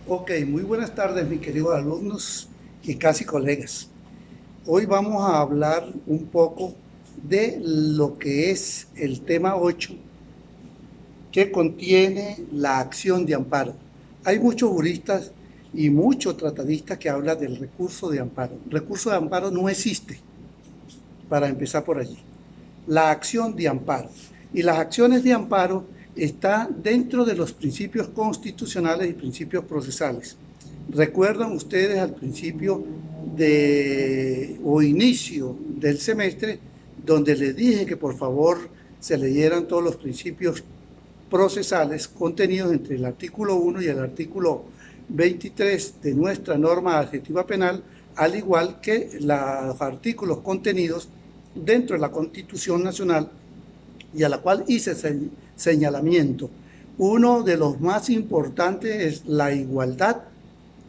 Ok, muy buenas tardes, mis queridos alumnos y casi colegas. Hoy vamos a hablar un poco de lo que es el tema 8, que contiene la acción de amparo. Hay muchos juristas y muchos tratadistas que hablan del recurso de amparo. El recurso de amparo no existe, para empezar por allí. La acción de amparo. Y las acciones de amparo están dentro de los principios constitucionales y principios procesales. ¿Recuerdan ustedes al principio o inicio del semestre donde les dije que por favor se leyeran todos los principios procesales contenidos entre el artículo 1 y el artículo 23 de nuestra norma adjetiva penal, al igual que los artículos contenidos dentro de la Constitución Nacional y a la cual hice señalamiento? Uno de los más importantes es la igualdad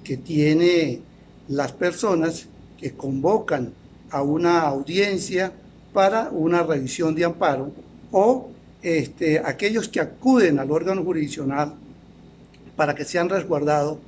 que tiene las personas que convocan a una audiencia para una revisión de amparo o aquellos que acuden al órgano jurisdiccional para que sean resguardados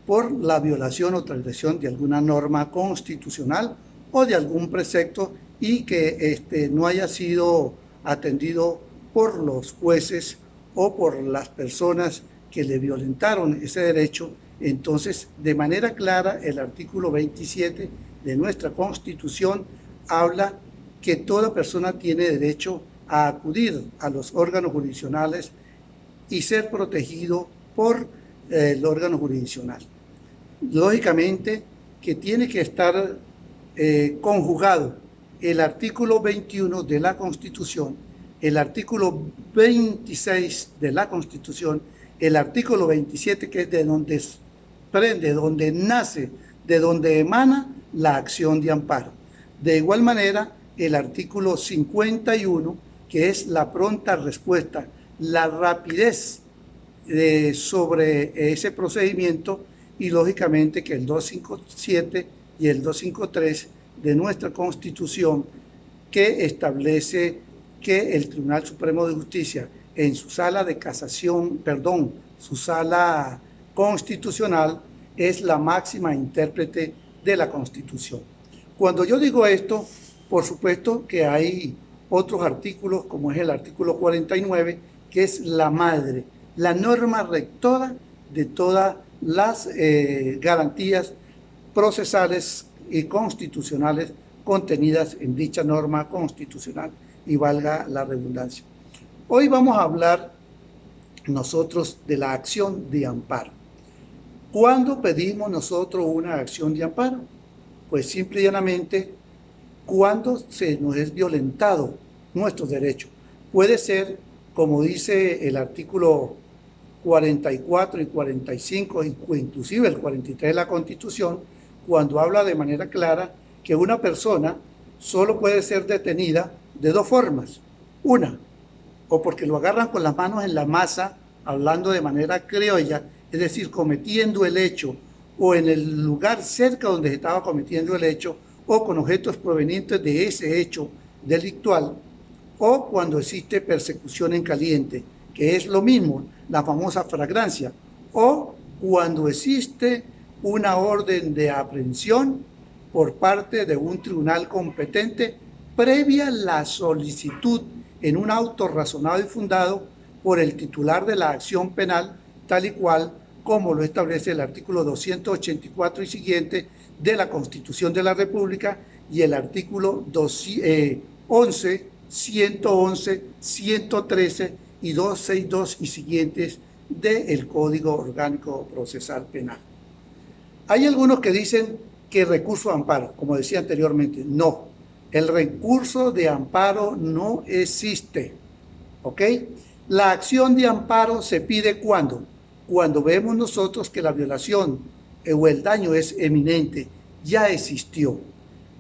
por la violación o transgresión de alguna norma constitucional o de algún precepto y que no haya sido atendido por los jueces o por las personas que le violentaron ese derecho. Entonces, de manera clara, el artículo 27 de nuestra Constitución habla que toda persona tiene derecho a acudir a los órganos jurisdiccionales y ser protegido por el órgano jurisdiccional. Lógicamente que tiene que estar conjugado el artículo 21 de la Constitución, el artículo 26 de la Constitución, el artículo 27, que es de donde prende, donde nace, de donde emana la acción de amparo. De igual manera, el artículo 51, que es la pronta respuesta, la rapidez sobre ese procedimiento, y lógicamente que el 257 y el 253 de nuestra Constitución, que establece que el Tribunal Supremo de Justicia en su sala de casación, perdón, su sala constitucional es la máxima intérprete de la Constitución. Cuando yo digo esto, por supuesto que hay otros artículos, como es el artículo 49, que es la madre, la norma rectora de todas las garantías procesales y constitucionales contenidas en dicha norma constitucional, y valga la redundancia. Hoy vamos a hablar nosotros de la acción de amparo. ¿Cuándo pedimos nosotros una acción de amparo? Pues simple y llanamente cuando se nos es violentado nuestros derechos. Puede ser, como dice el artículo 44 y 45, inclusive el 43 de la Constitución, cuando habla de manera clara que una persona solo puede ser detenida de dos formas. Una, o porque lo agarran con las manos en la masa, hablando de manera criolla, es decir, cometiendo el hecho, o en el lugar cerca donde se estaba cometiendo el hecho, o con objetos provenientes de ese hecho delictual, o cuando existe persecución en caliente, que es lo mismo, la famosa flagrancia, o cuando existe una orden de aprehensión por parte de un tribunal competente previa la solicitud en un auto razonado y fundado por el titular de la acción penal, tal y cual como lo establece el artículo 284 y siguiente de la Constitución de la República y el artículo 11, 111, 113 y 262 y siguientes del Código Orgánico Procesal Penal. Hay algunos que dicen que recurso de amparo, como decía anteriormente, no. El recurso de amparo no existe, ¿ok? La acción de amparo se pide ¿cuándo? Cuando vemos nosotros que la violación o el daño es eminente, ya existió.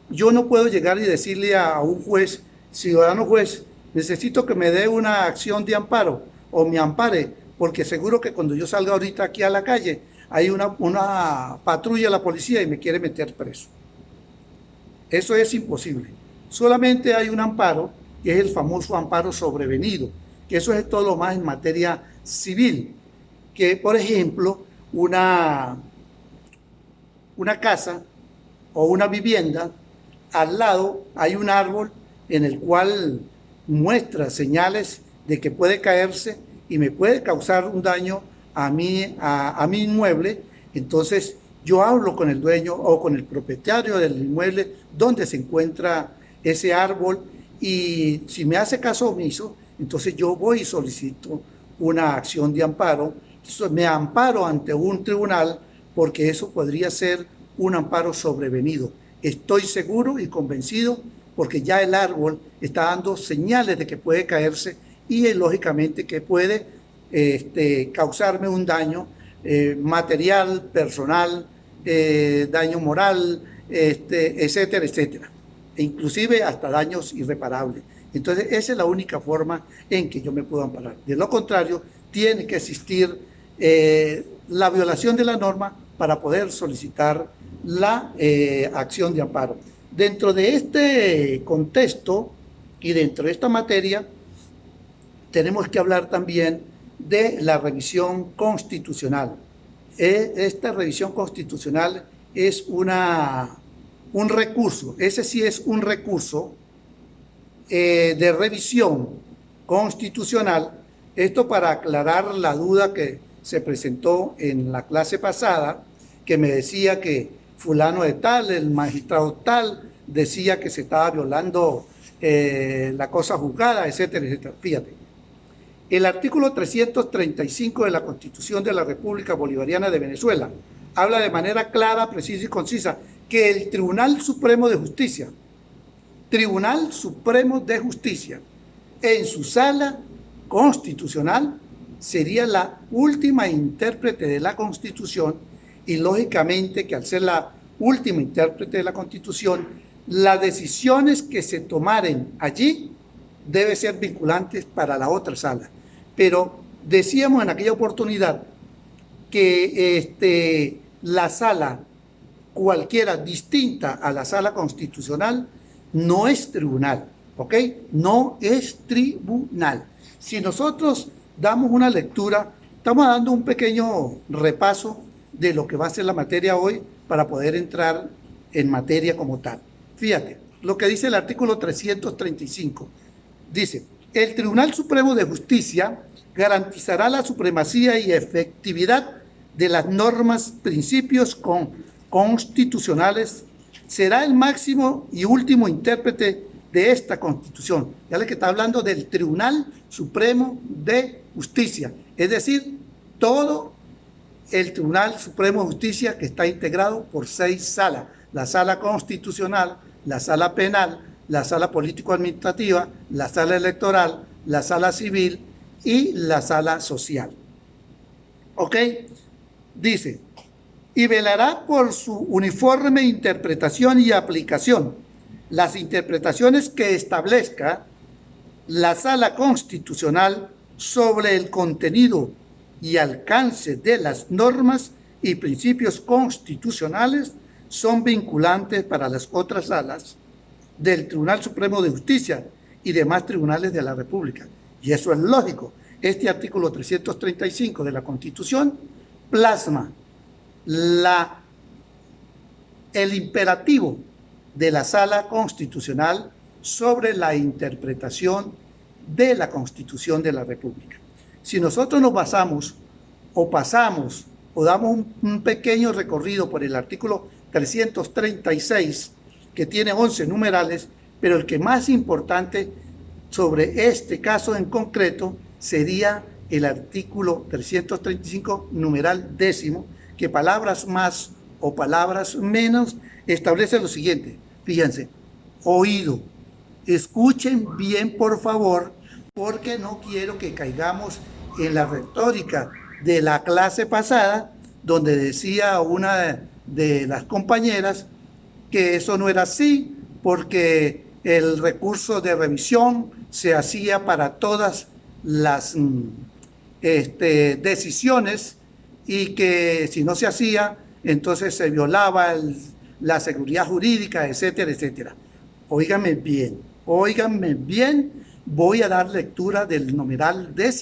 Yo no puedo llegar y decirle a un juez, ciudadano juez, necesito que me dé una acción de amparo o me ampare, porque seguro que cuando yo salga ahorita aquí a la calle, hay una patrulla de la policía y me quiere meter preso. Eso es imposible. Solamente hay un amparo, que es el famoso amparo sobrevenido, que eso es todo lo más en materia civil, que por ejemplo, una casa o una vivienda, al lado hay un árbol en el cual muestra señales de que puede caerse y me puede causar un daño a mi inmueble, entonces yo hablo con el dueño o con el propietario del inmueble donde se encuentra ese árbol, y si me hace caso omiso, entonces yo voy y solicito una acción de amparo. Entonces me amparo ante un tribunal, porque eso podría ser un amparo sobrevenido. Estoy seguro y convencido porque ya el árbol está dando señales de que puede caerse y lógicamente que puede causarme un daño material, personal, daño moral, etcétera, etcétera. E inclusive hasta daños irreparables. Entonces esa es la única forma en que yo me puedo amparar. De lo contrario, tiene que existir la violación de la norma para poder solicitar la acción de amparo. Dentro de este contexto y dentro de esta materia, tenemos que hablar también de la revisión constitucional. Esta revisión constitucional es un recurso, ese sí es un recurso de revisión constitucional. Esto para aclarar la duda que se presentó en la clase pasada, que me decía que fulano de tal, el magistrado tal, decía que se estaba violando la cosa juzgada, etcétera, etcétera. Fíjate, el artículo 335 de la Constitución de la República Bolivariana de Venezuela habla de manera clara, precisa y concisa que el Tribunal Supremo de Justicia, en su sala constitucional, sería la última intérprete de la Constitución, y lógicamente que al ser la última intérprete de la Constitución, las decisiones que se tomaren allí deben ser vinculantes para la otra sala. Pero decíamos en aquella oportunidad que la sala cualquiera distinta a la sala constitucional no es tribunal, ¿ok? No es tribunal. Si nosotros damos una lectura, estamos dando un pequeño repaso de lo que va a ser la materia hoy para poder entrar en materia como tal. Fíjate, lo que dice el artículo 335. Dice, el Tribunal Supremo de Justicia garantizará la supremacía y efectividad de las normas, principios constitucionales, será el máximo y último intérprete de esta Constitución. Ya le que está hablando del Tribunal Supremo de Justicia, es decir, todo el Tribunal Supremo de Justicia, que está integrado por 6 salas: la sala constitucional, la sala penal, la sala político-administrativa, la sala electoral, la sala civil y la sala social. ¿Ok? Dice, y velará por su uniforme interpretación y aplicación. Las interpretaciones que establezca la sala constitucional sobre el contenido y alcance de las normas y principios constitucionales son vinculantes para las otras salas del Tribunal Supremo de Justicia y demás tribunales de la República. Y eso es lógico. Este artículo 335 de la Constitución plasma el imperativo de la Sala Constitucional sobre la interpretación de la Constitución de la República. Si nosotros nos basamos o pasamos o damos un pequeño recorrido por el artículo 336, que tiene 11 numerales, pero el que más importante sobre este caso en concreto sería el artículo 335, numeral 10, que palabras más o palabras menos establece lo siguiente. Fíjense, oído. Escuchen bien, por favor, porque no quiero que caigamos en la retórica de la clase pasada, donde decía una de las compañeras que eso no era así, porque el recurso de revisión se hacía para todas las decisiones, y que si no se hacía, entonces se violaba la seguridad jurídica, etcétera, etcétera. Óiganme bien, voy a dar lectura del numeral 10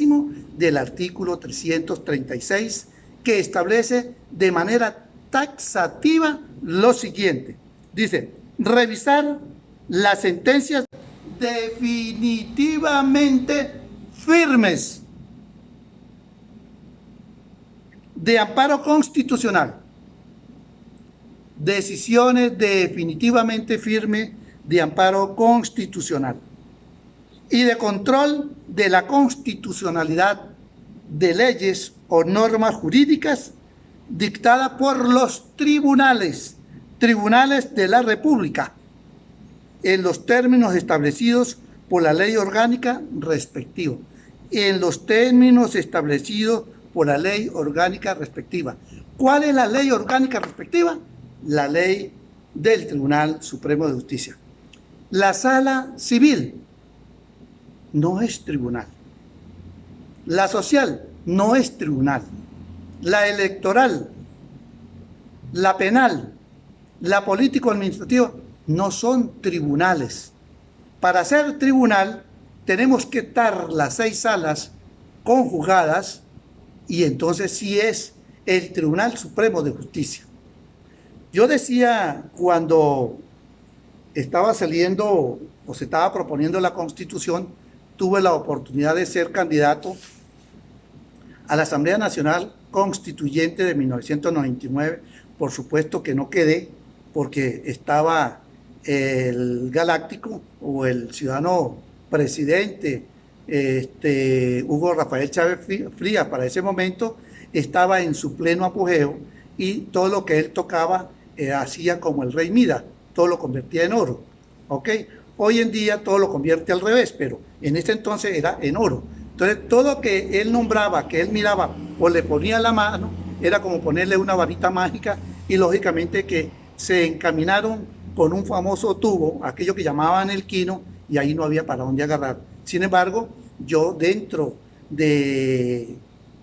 del artículo 336, que establece de manera taxativa lo siguiente. Dice, revisar las sentencias definitivamente firmes de amparo constitucional. Decisiones definitivamente firmes de amparo constitucional y de control de la constitucionalidad de leyes o normas jurídicas dictadas por los tribunales de la República en los términos establecidos por la ley orgánica respectiva. En los términos establecidos por la ley orgánica respectiva. ¿Cuál es la ley orgánica respectiva? La ley del Tribunal Supremo de Justicia. La sala civil no es tribunal. La social no es tribunal. La electoral, la penal, la político-administrativa no son tribunales. Para ser tribunal tenemos que estar las 6 salas conjugadas y entonces sí es el Tribunal Supremo de Justicia. Yo decía cuando estaba saliendo o se estaba proponiendo la Constitución, tuve la oportunidad de ser candidato a la Asamblea Nacional Constituyente de 1999. Por supuesto que no quedé porque estaba el galáctico o el ciudadano presidente Hugo Rafael Chávez Frías para ese momento estaba en su pleno apogeo y todo lo que él tocaba hacía como el rey Midas, todo lo convertía en oro. ¿Ok? Hoy en día todo lo convierte al revés, pero en ese entonces era en oro. Entonces todo que él nombraba, que él miraba o le ponía la mano, era como ponerle una varita mágica y lógicamente que se encaminaron con un famoso tubo, aquello que llamaban el quino, y ahí no había para dónde agarrar. Sin embargo, yo dentro de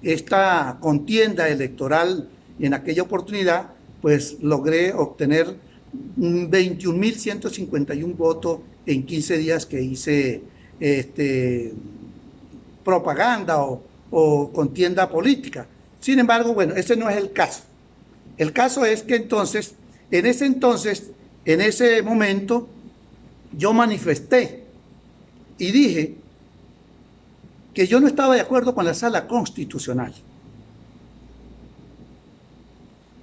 esta contienda electoral en aquella oportunidad, pues logré obtener 21.151 votos en 15 días que hice propaganda o contienda política. Sin embargo, bueno, ese no es el caso. El caso es que entonces, en ese momento, yo manifesté y dije que yo no estaba de acuerdo con la sala constitucional,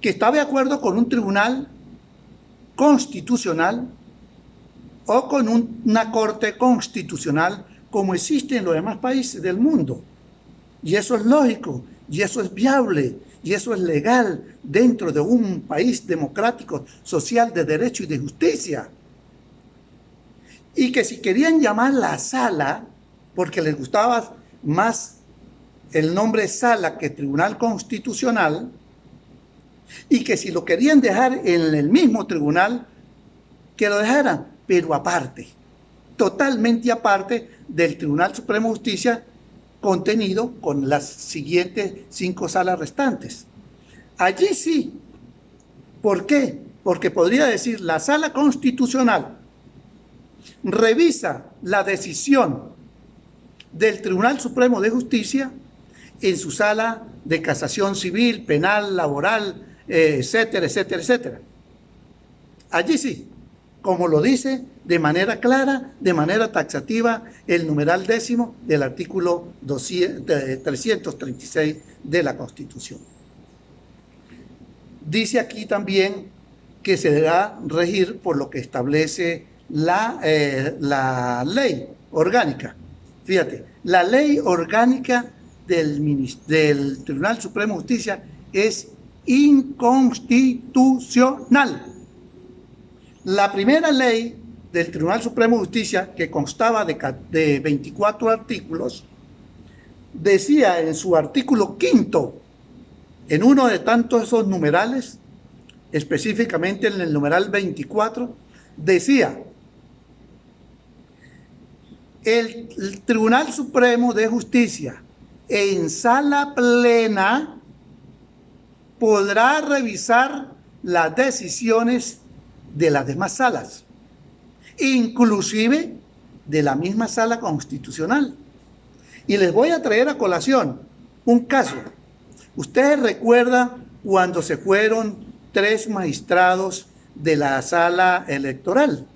que estaba de acuerdo con un tribunal constitucional o con una corte constitucional como existe en los demás países del mundo. Y eso es lógico, y eso es viable, y eso es legal dentro de un país democrático, social, de derecho y de justicia. Y que si querían llamar la sala, porque les gustaba más el nombre sala que tribunal constitucional, y que si lo querían dejar en el mismo tribunal, que lo dejaran, pero aparte, totalmente aparte del Tribunal Supremo de Justicia, contenido con las siguientes 5 salas restantes. Allí sí. ¿Por qué? Porque podría decir la sala constitucional revisa la decisión del Tribunal Supremo de Justicia en su sala de casación civil, penal, laboral, etcétera, etcétera, etcétera. Allí sí, como lo dice de manera clara, de manera taxativa, el numeral 10 del artículo 336 de la Constitución. Dice aquí también que se deberá regir por lo que establece la ley orgánica. Fíjate, la ley orgánica del Tribunal Supremo de Justicia es inconstitucional. La primera ley del Tribunal Supremo de Justicia, que constaba de 24 artículos, decía en su artículo 5, en uno de tantos esos numerales, específicamente en el numeral 24, decía: el Tribunal Supremo de Justicia en sala plena podrá revisar las decisiones de las demás salas, inclusive de la misma sala constitucional. Y les voy a traer a colación un caso. Ustedes recuerdan cuando se fueron 3 magistrados de la sala electoral.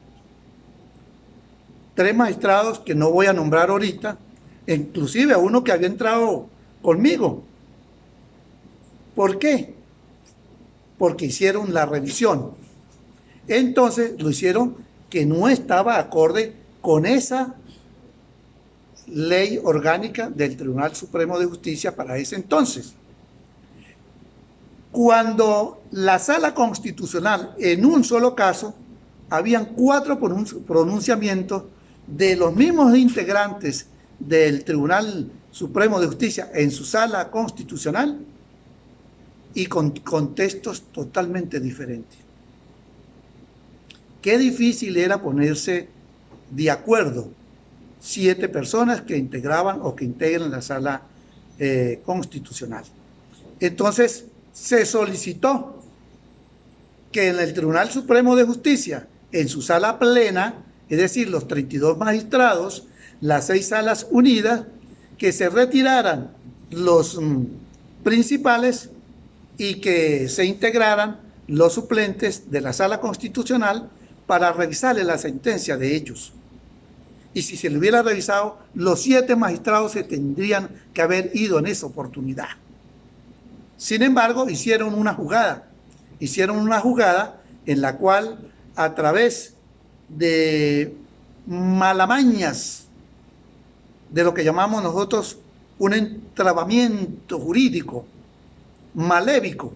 3 magistrados que no voy a nombrar ahorita, inclusive a uno que había entrado conmigo. ¿Por qué? Porque hicieron la revisión. Entonces lo hicieron que no estaba acorde con esa ley orgánica del Tribunal Supremo de Justicia para ese entonces. Cuando la Sala Constitucional, en un solo caso, habían 4 pronunciamientos de los mismos integrantes del Tribunal Supremo de Justicia en su Sala Constitucional y con contextos totalmente diferentes. Qué difícil era ponerse de acuerdo 7 personas que integraban o que integran la Sala Constitucional. Entonces, se solicitó que en el Tribunal Supremo de Justicia, en su sala plena, es decir, los 32 magistrados, las 6 salas unidas, que se retiraran los principales y que se integraran los suplentes de la Sala Constitucional para revisarle la sentencia de ellos. Y si se le hubiera revisado, los 7 magistrados se tendrían que haber ido en esa oportunidad. Sin embargo, hicieron una jugada en la cual, a través de malamañas, de lo que llamamos nosotros un entrabamiento jurídico malévico,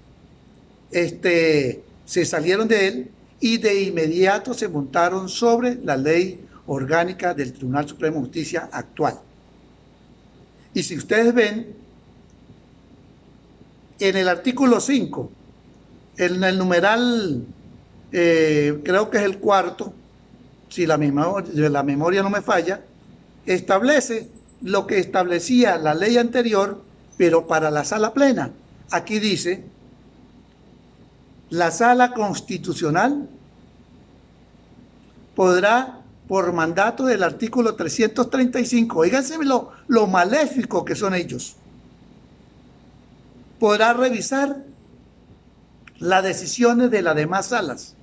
se salieron de él y de inmediato se montaron sobre la ley orgánica del Tribunal Supremo de Justicia actual. Y si ustedes ven, en el artículo 5, en el numeral, creo que es el 4, si la memoria no me falla, establece lo que establecía la ley anterior, pero para la sala plena. Aquí dice, la Sala Constitucional podrá, por mandato del artículo 335, oíganse lo maléfico que son ellos, podrá revisar las decisiones de las demás salas.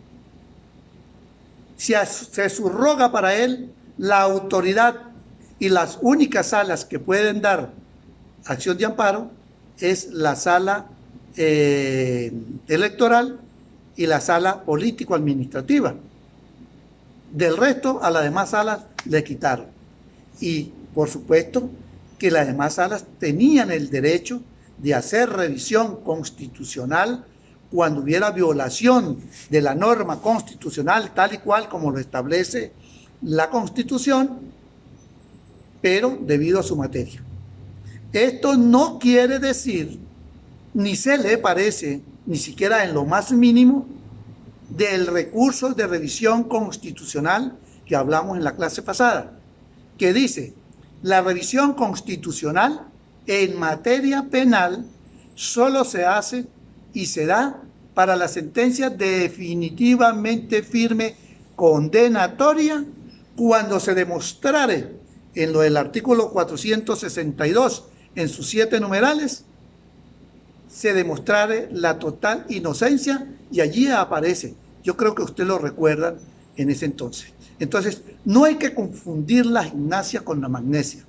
Se subroga para él la autoridad y las únicas salas que pueden dar acción de amparo es la sala electoral y la sala político-administrativa. Del resto, a las demás salas le quitaron. Y, por supuesto, que las demás salas tenían el derecho de hacer revisión constitucional cuando hubiera violación de la norma constitucional, tal y cual como lo establece la Constitución, pero debido a su materia. Esto no quiere decir, ni se le parece, ni siquiera en lo más mínimo, del recurso de revisión constitucional que hablamos en la clase pasada, que dice, la revisión constitucional en materia penal solo se hace y se da para la sentencia definitivamente firme condenatoria cuando se demostrare en lo del artículo 462 en sus 7 numerales, se demostrare la total inocencia y allí aparece. Yo creo que ustedes lo recuerdan en ese entonces. Entonces, no hay que confundir la gimnasia con la magnesia.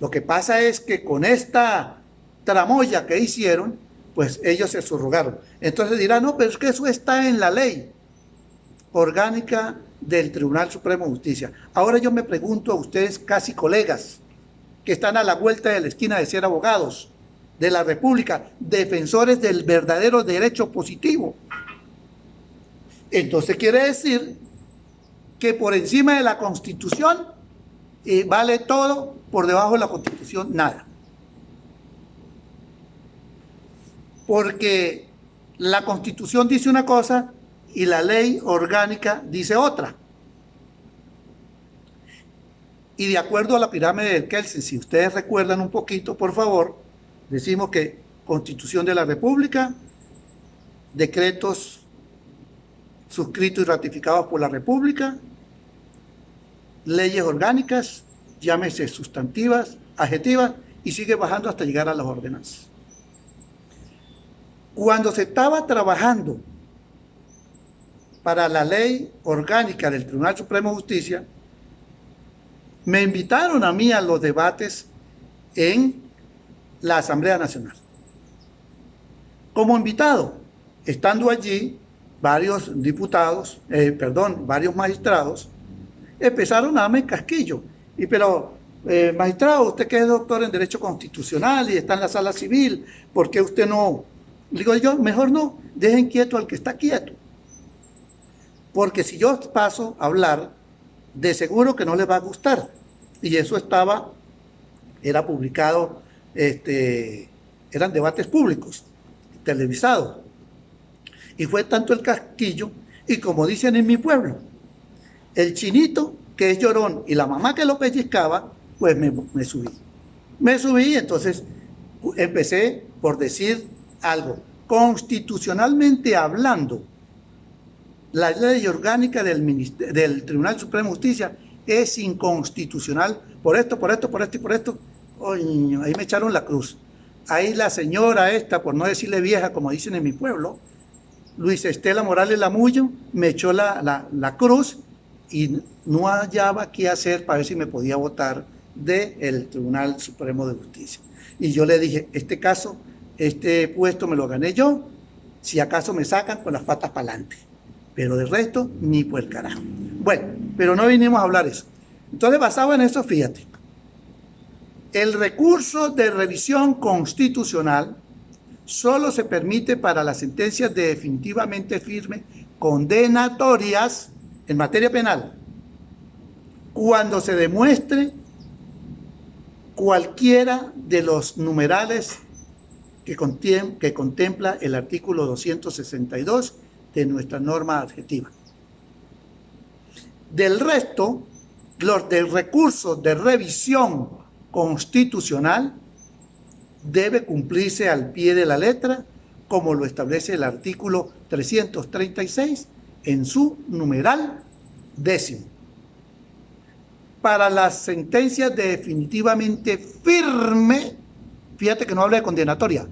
Lo que pasa es que con esta tramoya que hicieron, pues ellos se subrogaron. Entonces dirán, no, pero es que eso está en la ley orgánica del Tribunal Supremo de Justicia. Ahora yo me pregunto a ustedes, casi colegas, que están a la vuelta de la esquina de ser abogados de la República, defensores del verdadero derecho positivo. Entonces quiere decir que por encima de la Constitución vale todo, por debajo de la Constitución nada. Porque la Constitución dice una cosa y la ley orgánica dice otra. Y de acuerdo a la pirámide del Kelsen, si ustedes recuerdan un poquito, por favor, decimos que Constitución de la República, decretos suscritos y ratificados por la República, leyes orgánicas, llámese sustantivas, adjetivas, y sigue bajando hasta llegar a las ordenanzas. Cuando se estaba trabajando para la ley orgánica del Tribunal Supremo de Justicia, me invitaron a mí a los debates en la Asamblea Nacional. Como invitado, estando allí, varios diputados, varios magistrados, empezaron a darme casquillo. Pero, magistrado, usted que es doctor en Derecho Constitucional y está en la sala civil, ¿por qué usted no? Digo yo, mejor no, dejen quieto al que está quieto. Porque si yo paso a hablar, de seguro que no les va a gustar. Y eso era publicado, eran debates públicos, televisados. Y fue tanto el casquillo, y como dicen en mi pueblo, el chinito que es llorón y la mamá que lo pellizcaba, pues me subí. Me subí, entonces empecé por decir algo. Constitucionalmente hablando, la ley orgánica del Tribunal Supremo de Justicia es inconstitucional por esto y por esto. Oy, ahí me echaron la cruz. Ahí la señora esta, por no decirle vieja, como dicen en mi pueblo, Luis Estela Morales Lamuyo, me echó la cruz y no hallaba qué hacer para ver si me podía votar del Tribunal Supremo de Justicia. Y yo le dije, este puesto me lo gané yo, si acaso me sacan con las patas para adelante. Pero de resto, ni por el carajo. Bueno, pero no vinimos a hablar eso. Entonces, basado en eso, fíjate. El recurso de revisión constitucional solo se permite para las sentencias definitivamente firmes condenatorias en materia penal, cuando se demuestre cualquiera de los numerales que contempla el artículo 262 de nuestra norma adjetiva. Del resto, los de recursos de revisión constitucional debe cumplirse al pie de la letra, como lo establece el artículo 336 en su numeral 10. Para las sentencias definitivamente firme, fíjate que no habla de condenatoria,